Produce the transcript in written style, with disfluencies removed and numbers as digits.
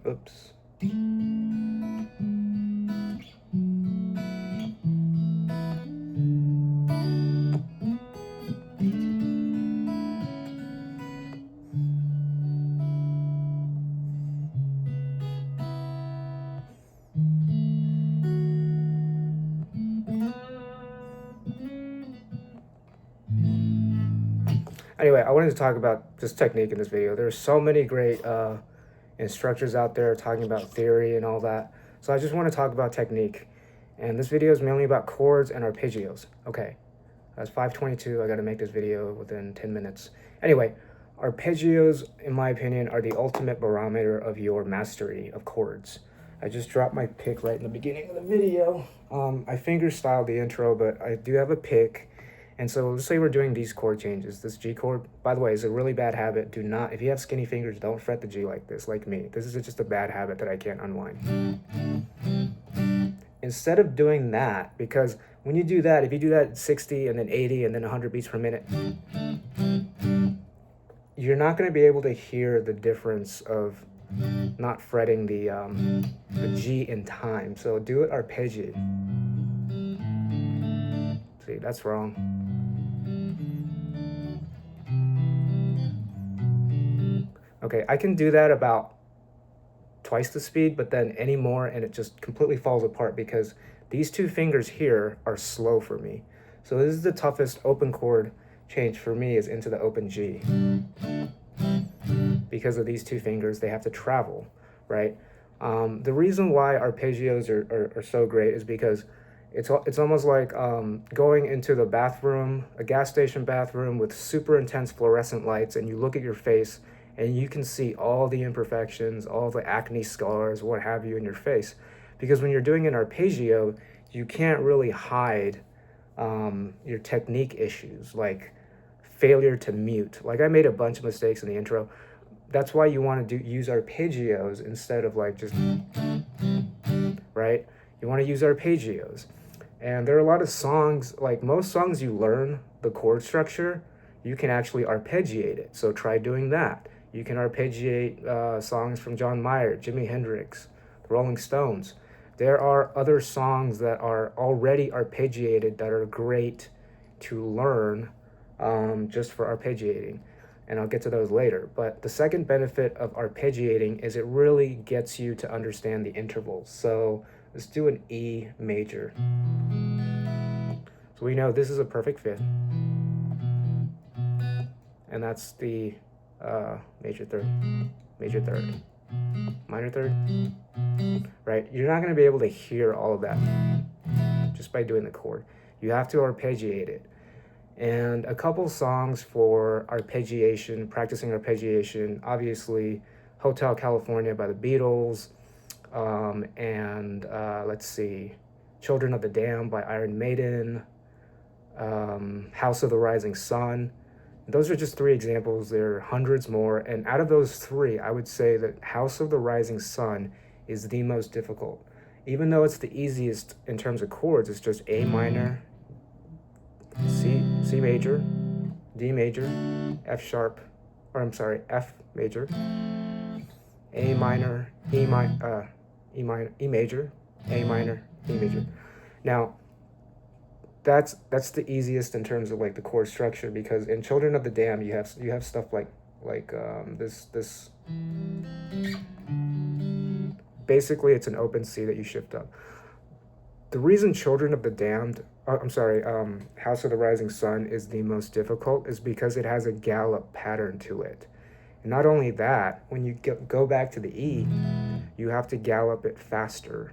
Oops. Anyway, I wanted to talk about just technique in this video. There's so many great instructors out there talking about theory and all that. So I just want to talk about technique. And this video is mainly about chords and arpeggios. Okay, that's 5:22. I got to make this video within 10 minutes. Anyway, arpeggios, in my opinion, are the ultimate barometer of your mastery of chords. I just dropped my pick right in the beginning of the video. I finger styled the intro, but I do have a pick. And so let's say we're doing these chord changes. This G chord, by the way, is a really bad habit. Do not, if you have skinny fingers, don't fret the G like this, like me. This is just a bad habit that I can't unwind. Instead of doing that, because when you do that, if you do that at 60 and then 80 and then 100 beats per minute, you're not going to be able to hear the difference of not fretting the G in time. So do it arpeggiate. See, that's wrong. Okay, I can do that about twice the speed, but then any more and it just completely falls apart because these two fingers here are slow for me. So this is the toughest open chord change for me, is into the open G. Because of these two fingers, they have to travel, right? The reason why arpeggios are so great is because it's almost like going into the bathroom, a gas station bathroom with super intense fluorescent lights, and you look at your face and you can see all the imperfections, all the acne scars, what have you in your face. Because when you're doing an arpeggio, you can't really hide your technique issues, like failure to mute. Like I made a bunch of mistakes in the intro. That's why you want to use arpeggios instead of like just, right? You want to use arpeggios. And there are a lot of songs, like most songs you learn the chord structure, you can actually arpeggiate it. So try doing that. You can arpeggiate songs from John Mayer, Jimi Hendrix, the Rolling Stones. There are other songs that are already arpeggiated that are great to learn just for arpeggiating. And I'll get to those later. But the second benefit of arpeggiating is it really gets you to understand the intervals. So let's do an E major. So we know this is a perfect fifth. And that's the major third, minor third, right? You're not going to be able to hear all of that just by doing the chord. You have to arpeggiate it. And a couple songs for arpeggiation, practicing arpeggiation, obviously Hotel California by the Beatles, and let's see, Children of the Dam by Iron Maiden, House of the Rising Sun. Those are just three examples. There are hundreds more. And out of those three, I would say that House of the Rising Sun is the most difficult. Even though it's the easiest in terms of chords, it's just A minor, C major, D major, F sharp, or I'm sorry, F major, A minor, E major, A minor, E major. Now, that's the easiest in terms of like the chord structure, because in Children of the Dam you have stuff like this. Basically, it's an open C that you shift up. The reason Children of the Damned, House of the Rising Sun is the most difficult is because it has a gallop pattern to it. And not only that, when you go back to the E, you have to gallop it faster.